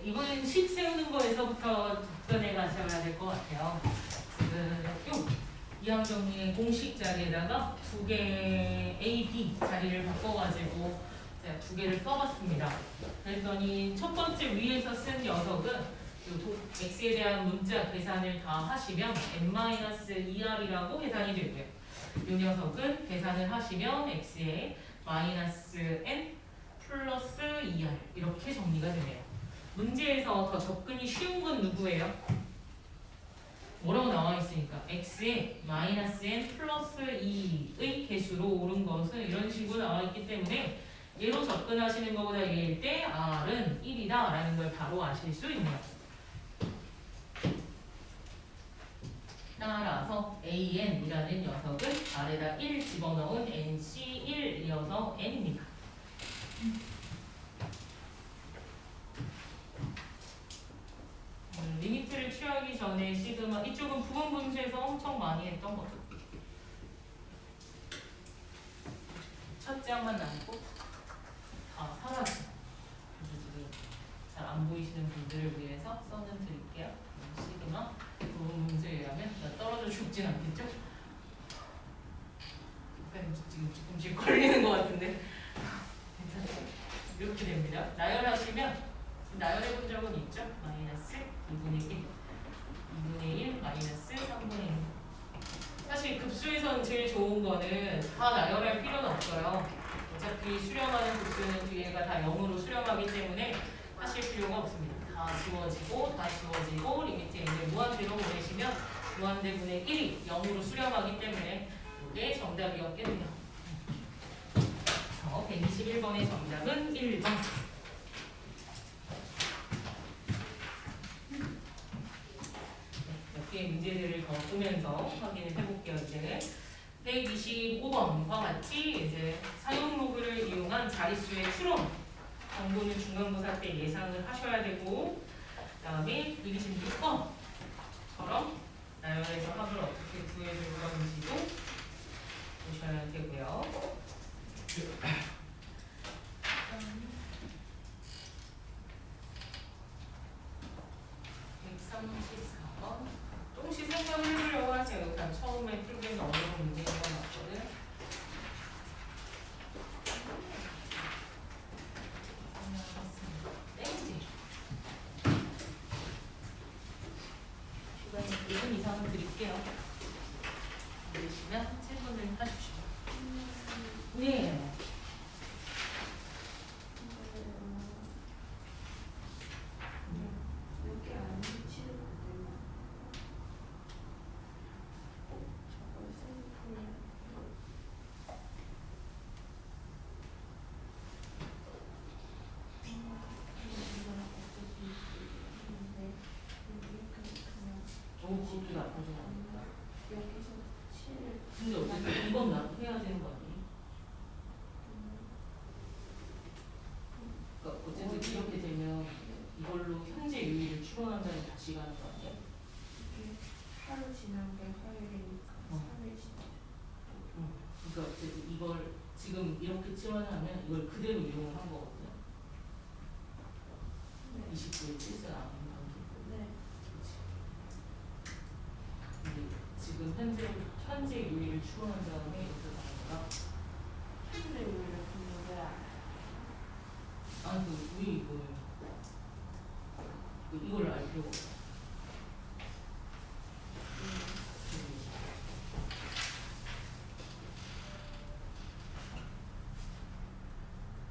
이번엔 식 세우는 거에서부터 접근해 가셔야 될 것 같아요. 지금 이항 정리의 공식 자리에다가 두 개 A, B 자리를 바꿔가지고 제가 두 개를 써봤습니다. 그랬더니 첫 번째 위에서 쓴 녀석은 X에 대한 문자 계산을 다 하시면 N-2R이라고 계산이 되고요. 이 녀석은 계산을 하시면 X에 -N 플러스 2R 이렇게 정리가 되네요. 문제에서 더 접근이 쉬운 건 누구예요? 뭐라고 나와 있으니까 x에 -n 플러스 2의 개수로 옳은 것은 이런 식으로 나와 있기 때문에 얘로 접근하시는 것보다 얘일 때 r은 1이다 라는 걸 바로 아실 수 있네요. 따라서 an이라는 녀석은 r에다 1 집어넣은 nc1이어서 n입니다. 리미트를 취하기 전에 시그마 이쪽은 부분 분수에서 엄청 많이 했던 거죠. 첫 장만 남고 다 사라져. 잘 안 보이시는 분들을 위해서 써는 드릴게요. 시그마 부분 분수에 의하면 떨어져 죽진 않겠죠? 지금 조금씩 걸리는 것 같은데 이렇게 됩니다. 나열하시면 나열해 본 적은 있죠? 마이너스 2분의 1, 2분의 1, 마이너스 3분의 1. 사실 급수에서는 제일 좋은 거는 다 나열할 필요는 없어요. 어차피 수렴하는 급수는 뒤에가 다 0으로 수렴하기 때문에 하실 필요가 없습니다. 다 지워지고 리미트에 이제 무한대로 보내시면 무한대분의 1이 0으로 수렴하기 때문에 이게 정답이었겠네요. 121번의 정답은 1번. 몇 개의 문제들을 더 보면서 확인을 해볼게요. 이제 125번과 같이 이제 사용 로그를 이용한 자릿수의 추론 정보는 중간고사 때 예상을 하셔야 되고, 그다음에 126번처럼 나열해서 합을 어떻게 구해줄 건지도 보셔야 되고요. 134번 조금씩 생각을 해보려고 하세요. 일단 처음에 풀기는 어려운 문제인 건 맞거든. 땡지. 시간이 1분 이상은 드릴게요. 되시면 체분을 하십시오. 네. 여기 안 치는 거 때문에 저걸 셀프를 오, 그것도 나쁘지 않다. 여기서 칠 근데 어쨌든 이건 나도 해야 되는 거 아니에요? 그러니까 어쨌든 이렇게 되면 이걸로 현재 요일을 추론한다는 다시 가는 거 아니에요? 이게 하루 지난 게 화요일이니까 3일 지난 그러니까 어쨌든 이걸 지금 이렇게 치환하면 이걸 그대로 이용을 한 거거든요. 네. 29일 실수 안 하는 관계. 네. 그렇지. 근데 지금 현재 요일을 추론한 다음에 이렇게 가는 거라. 현재 요일을 보는데 아니 왜 이거는 이걸 알 필요가 없어.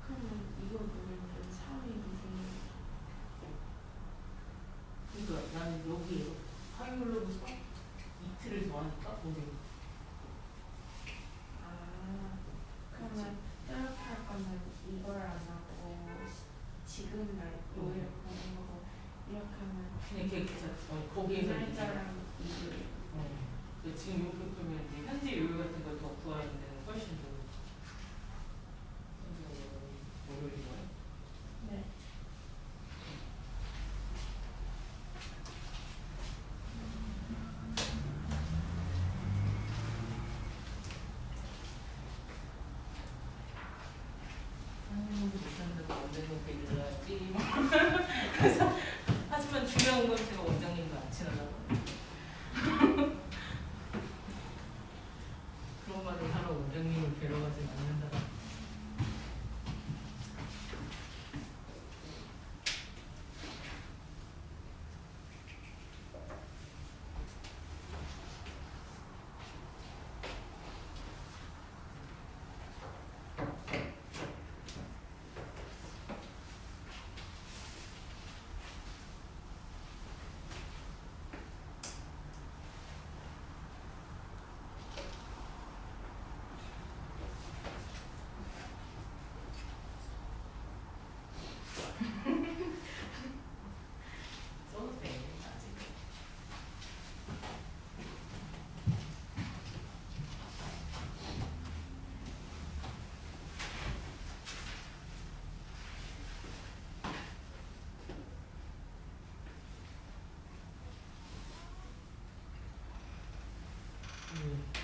그러면 이거 보면은 3일 이제 그러니까 나는 여기에 화요일로부터 이틀을 더하니까 오늘. 그러면 저렇게 할 거면 이걸 안 하고 지금 날 요일 보는 거고 이렇게 하면 그냥 거기에서 이제 날짜랑 이게 지금 이렇게 보면 이제 현재 요일 같은 걸 더 구하는 데는 훨씬 더 월요일인 거예요. 네. 못한다고 원장님 빌려야지. 그래서 하지만 중요한 건 제가 원장님과 안 친하다고. 그런 말을 하러 원장님을 뵈러 가진 않는다. 써도 돼 아직.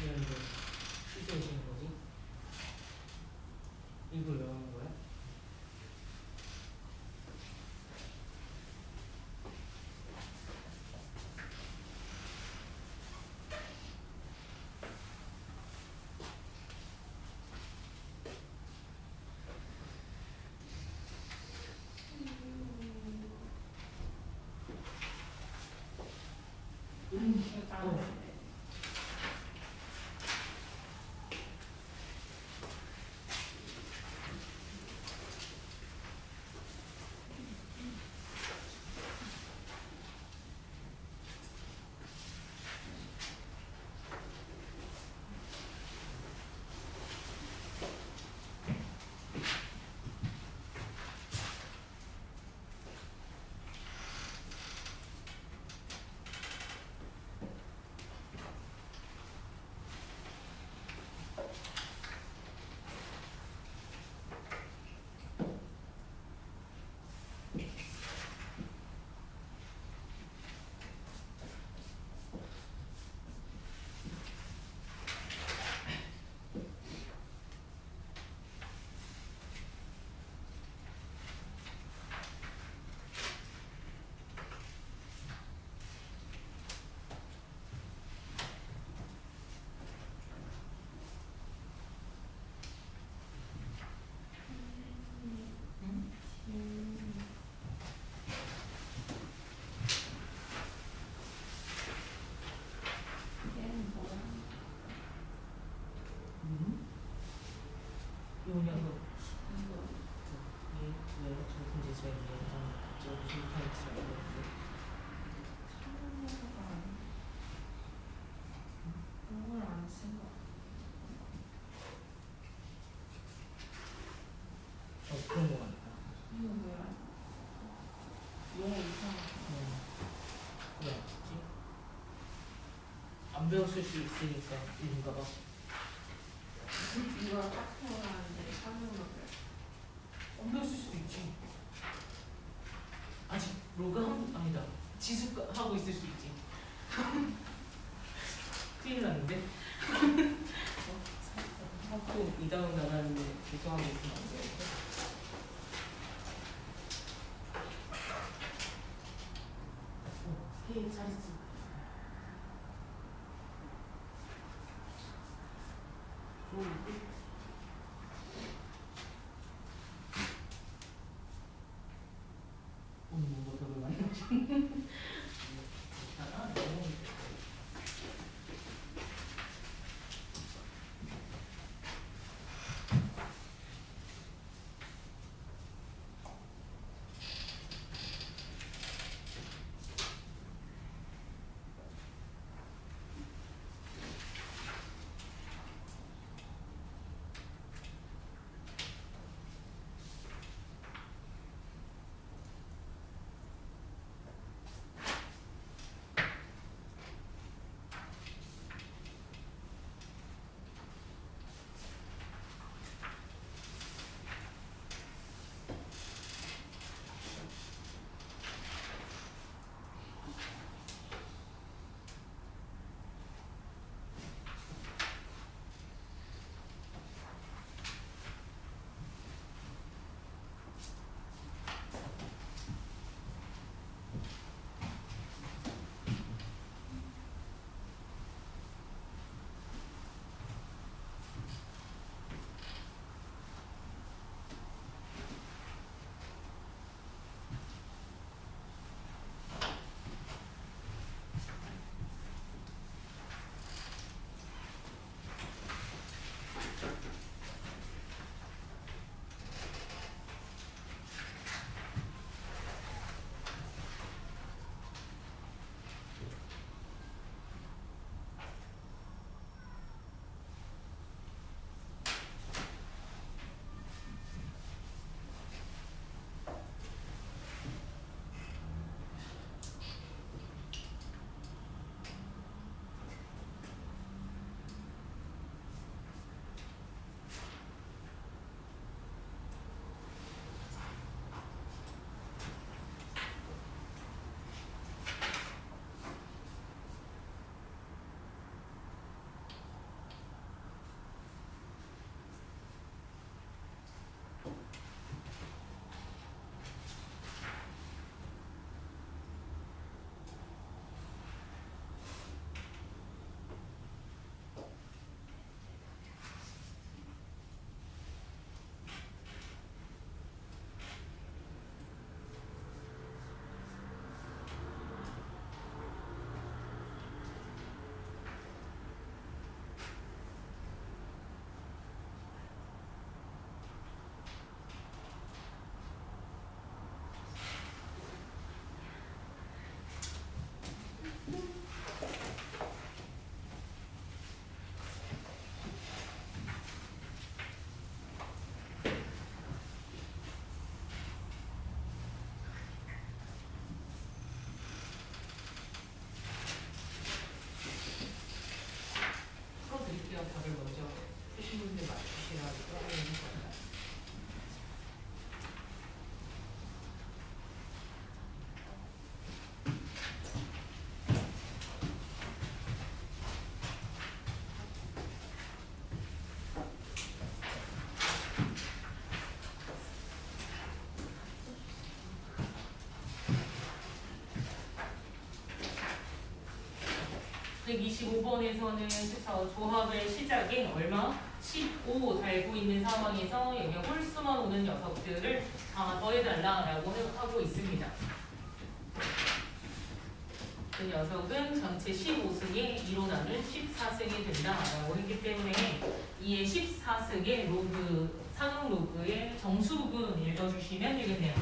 왜 이거 실수하시는 거지? 이걸 왜 하는 거야? 요 녀석 이거 얘왜저 문제 제일 얘랑 저 무슨 타입인지 알겠는데 사문제가 아니야. 공을 안쓴 거. 그런 거 같다. 이거 뭐야? 얘 이상하다. 왜 없지? 안 배웠을 수 있으니까 인가 봐. 이거 딱 태어나는데 사문으로 안 배웠을 수도 있지. 아직 로그 아니다. 지수 하고 있을 수 있지. 큰일 났는데. 학교 이다운 나가는데 죄송하고 있으면 안 되는데. 해 잘했어. 뭐가 더 많이 풀어드릴게요. 답을 먼저 쓰신 분들 맞추시라고 써있는 겁니다. (125번에서는) 조합의 시작에 얼마? 15 달고 있는 상황에서 여기 홀수만 오는 녀석들을 더해달라라고 하고 있습니다. 그 녀석은 전체 15승의 2로 나눈 14승이 된다라고 했기 때문에 이의 14승의 로그, 상용 로그의 정수분 읽어주시면 되겠네요.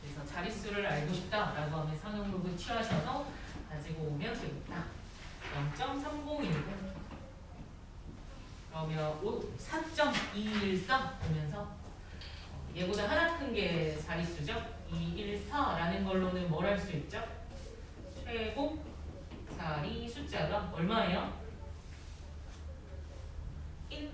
그래서 자릿수를 알고 싶다라고 하면 상용 로그 취하셔서 가지고 오면 되겠다. 0.3019 그러면 4.214 보면서 얘보다 하나 큰 게 자릿수죠. 214라는 걸로는 뭘 할 수 있죠? 최고 자리 숫자가 얼마예요? 1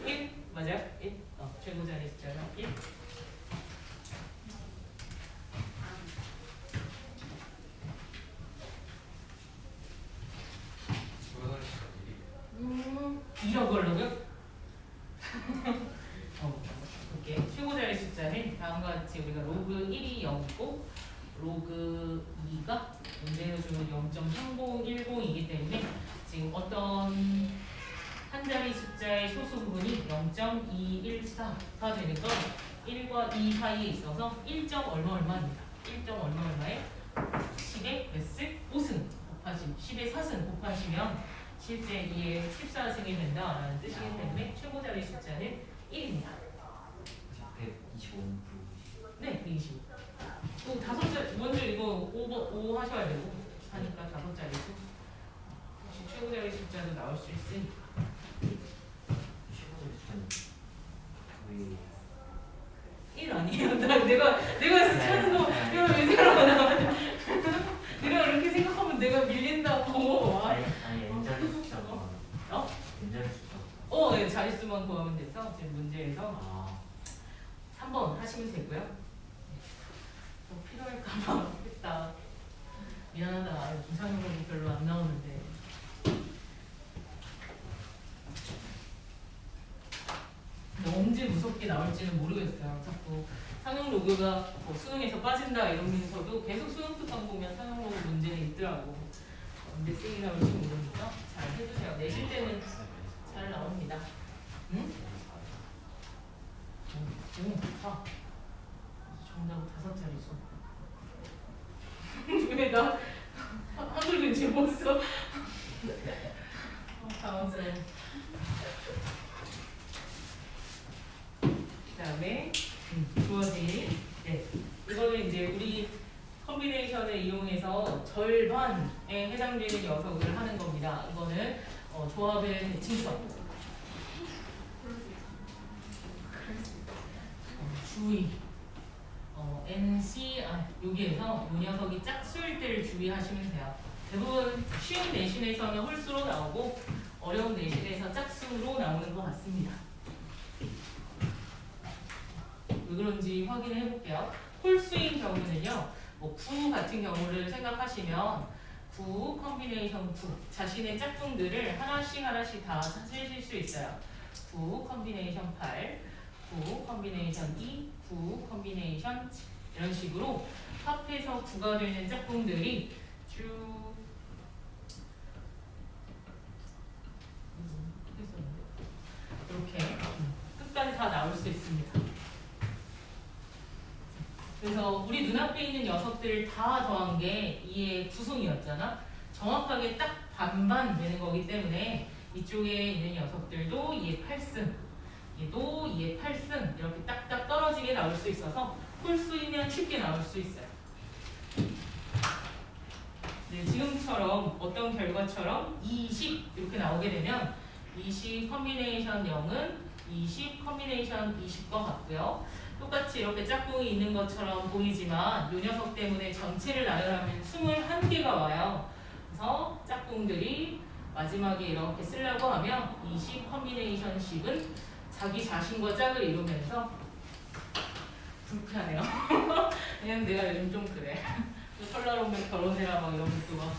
1 맞아요? 1 최고 자리 숫자가 1 이런 걸로요? 이렇게 최고 자리 숫자는 다음과 같이 우리가 로그 1이 0이고 로그 2가 문제를 주는 0.3010이기 때문에 지금 어떤 한 자리 숫자의 소수 부분이 0.214가 되는 건 1과 2 사이에 있어서 1. 얼마입니다. 1. 얼마에 10의 몇 승? 5승 곱하시면 10의 4승 곱하시면 실제 2의 14승이 된다라는 뜻이기 때문에 최고 자리 숫자는 1입니다. 125. 네, 125. 또 다섯 자리 먼저 이거 5 하셔야 되고 하니까 다섯 자리 수. 혹시 최고 자리 숫자도 나올 수 있으니까. 거의 1 아니에요. 내가 찾는 거 내가 왜 생각하나? 내가 이렇게 생각하면 내가 밀린다고. 아니 N자리 숫자가 어? N자리 숫자. 네, 자릿수만 구하면 돼서 지금 문제에서 3번 하시면 되고요. 또 필요할까봐 했다. 미안하다. 이상형으로 별로 안 나오는데. 언제 무섭게 나올지는 모르겠어요. 자꾸 상용 로그가 뭐 수능에서 빠진다 이러면서도 계속 수능 특강 보면 상용 로그 문제는 있더라고. 언제 세게 나올지 모르니까 잘 해주세요. 내실 때는 잘 나옵니다. 응? 좋다. 정답 5자리 수. 왜 나 한글 눈치 못 써? 당황스러워. 그다음에 주어진 이거는 이제 우리 컴비네이션을 이용해서 절반에 해당되는 녀석을 하는 겁니다. 이거는 조합의 대칭성, 주의, NC 여기에서 이 녀석이 짝수일 때를 주의하시면 돼요. 대부분 쉬운 내신에서는 홀수로 나오고 어려운 내신에서 짝수로 나오는 것 같습니다. 왜 그런지 확인해 볼게요. 홀수인 경우는요, 뭐 9 같은 경우를 생각하시면 9 컴비네이션 9 자신의 짝꿍들을 하나씩 다 찾으실 수 있어요. 9 컴비네이션 8, 9 컴비네이션 2, 9 컴비네이션 7 이런 식으로 합해서 9가 되는 짝꿍들이 쭉 이렇게 끝까지 다 나올 수 있습니다. 그래서 우리 눈앞에 있는 녀석들을 다 더한 게 2의 9승이었잖아. 정확하게 딱 반반 되는 거기 때문에 이쪽에 있는 녀석들도 2의 8승, 얘도 2의 8승 이렇게 딱딱 떨어지게 나올 수 있어서 홀수이면 쉽게 나올 수 있어요. 네, 지금처럼 어떤 결과처럼 20 이렇게 나오게 되면 20 컴비네이션 0은 20 컴비네이션 20과 같고요. 똑같이 이렇게 짝꿍이 있는 것처럼 보이지만 이 녀석 때문에 전체를 나열하면 21개가 와요. 그래서 짝꿍들이 마지막에 이렇게 쓰려고 하면 20 컴비네이션 10은 자기 자신과 짝을 이루면서 불쾌하네요. 왜냐면 내가 요즘 좀 그래. 설날 오면 결혼해라 막 이런 것도 막.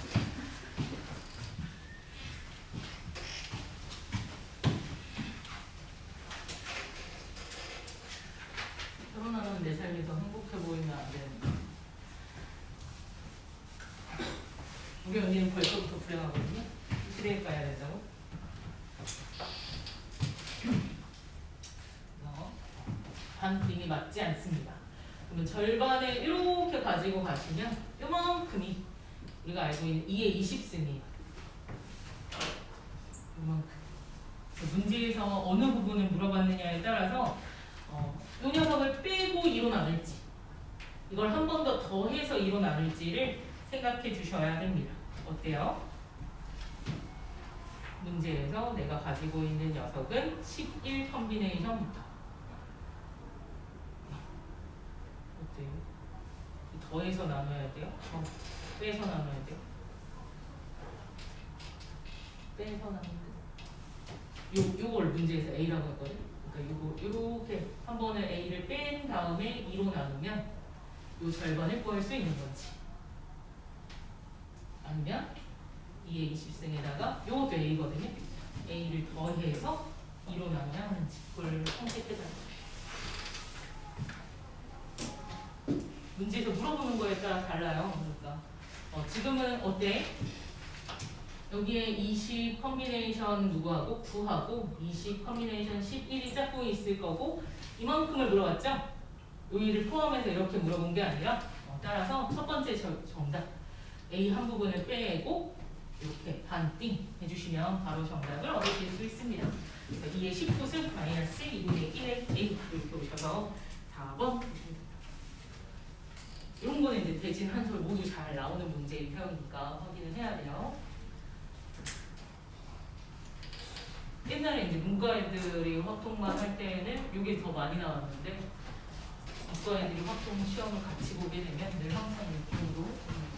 결혼하면 내 삶이 더 행복해 보이면 안 되는데. 우리 언니는 벌써부터 불행하거든요. 시대에 가야 된다고. 반띵이 맞지 않습니다. 그러면 절반을 이렇게 가지고 가시면 요만큼이 우리가 알고 있는 2의 20승이에요. 요만큼. 문제에서 어느 부분을 물어봤느냐에 따라서 이 녀석을 빼고 2로 나눌지 이걸 한 번 더 더해서 2로 나눌지를 생각해 주셔야 됩니다. 어때요? 문제에서 내가 가지고 있는 녀석은 11 컨비네이션부터 어때요? 더해서 나눠야 돼요? 빼서 나눠야 돼요? 빼서 나누면 요걸 문제에서 A라고 했거든. 그러니까 요렇게 한 번을 A를 뺀 다음에 2로 나누면 요 절반을 구할 수 있는 건지 아니면 2의 20승에다가 요것도 A거든요. A를 더해서 2로 나눠야 하는지 그걸 선택해달라. 문제에서 물어보는 거에 따라 달라요. 그러니까 지금은 어때? 여기에 20 컨비네이션 누구하고 9하고 20 컨비네이션 11이 짝꿍이 있을 거고 이만큼을 물어봤죠? 요 일을 포함해서 이렇게 물어본 게 아니라 따라서 첫 번째 정답 A 한 부분을 빼고 이렇게 반띵 해주시면 바로 정답을 얻으실 수 있습니다. 그래서 2의 19승 마이너스 2분의 1의 A 이렇게 오셔서 4번 보시면 됩니다. 이런 거는 이제 대진 한솔 모두 잘 나오는 문제일 테니까 확인을 해야 돼요. 옛날에 이제 문과 애들이 확통만 할 때는 이게 더 많이 나왔는데 문과 애들이 확통 시험을 같이 보게 되면 늘 항상 이쪽으로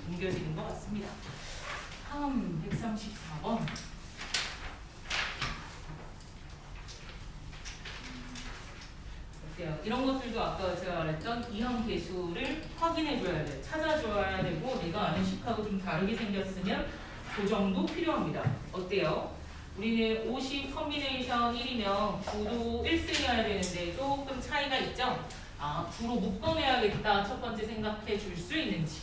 옮겨지는 것 같습니다. 다음 134번. 어때요? 이런 것들도 아까 제가 말했던 이항 계수를 확인해 줘야 돼. 찾아줘야 되고 내가 아는 식하고 좀 다르게 생겼으면 조정도 필요합니다. 어때요? 우리는 50 컨비네이션 1이면 9도 1승이어야 되는데 조금 차이가 있죠? 9로 묶어내야겠다. 첫 번째 생각해 줄 수 있는지.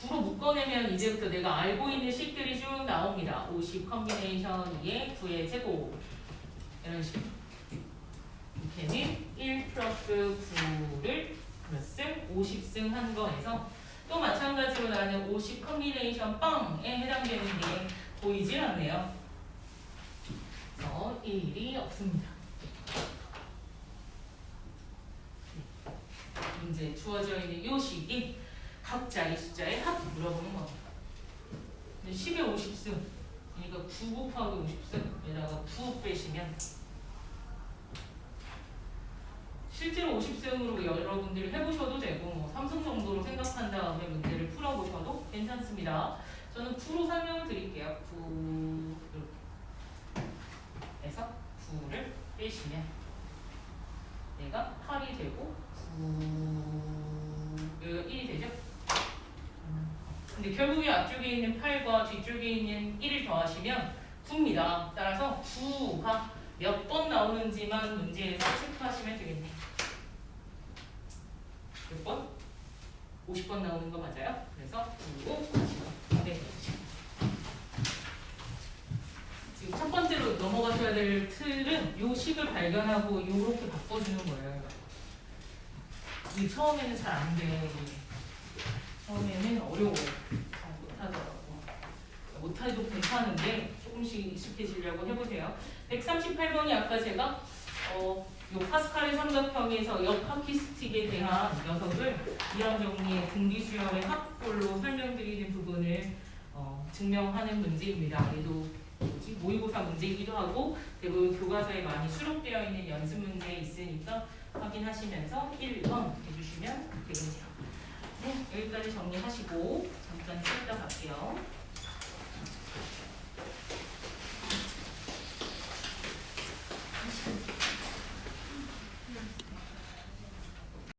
구로 묶어내면 이제부터 내가 알고 있는 식들이 쭉 나옵니다. 50 컨비네이션 2에 9의 제곱 이런 식으로 이렇게는 1 플러스 9를 몇 승? 50승 한 거에서 또 마찬가지로 나는 50 컨비네이션 빵에 해당되는 게 보이질 않네요. 그래서 일이 없습니다. 문제 주어져 있는 요 식이 각자 이 숫자의 합 물어보는 겁니다. 10의 50승 그러니까 9 곱하기 50승에다가 9 빼시면 실제로 50승으로 여러분들이 해보셔도 되고 뭐 3승 정도로 생각한 다음에 문제를 풀어보셔도 괜찮습니다. 저는 9로 설명을 드릴게요. 9 이렇게 해서 9를 빼시면 얘가 8이 되고 1이 되죠? 근데 결국에 앞쪽에 있는 8과 뒤쪽에 있는 1을 더하시면 9입니다. 따라서 9가 몇 번 나오는지만 문제에서 체크하시면 되겠네요. 몇 번? 50번 나오는 거 맞아요? 그래서 9, 50번. 네. 지금 첫 번째로 넘어가셔야 될 틀은 요 식을 발견하고 요렇게 바꿔주는 거예요. 이게 처음에는 잘 안 돼. 처음에는 어려워요. 잘 못하더라고. 못해도 괜찮은데 조금씩 익숙해지려고 해보세요. 138번이 아까 제가 요 파스칼의 삼각형에서 역학키스틱에 대한 녀석을 이런 정리의 등비수열의 합골로 설명드리는 부분을 증명하는 문제입니다. 얘도 모의고사 문제이기도 하고 대부분 교과서에 많이 수록되어 있는 연습 문제에 있으니까 확인하시면서 1번 해주시면 되겠네요. 네, 여기까지 정리하시고 잠깐 쉬었다 갈게요.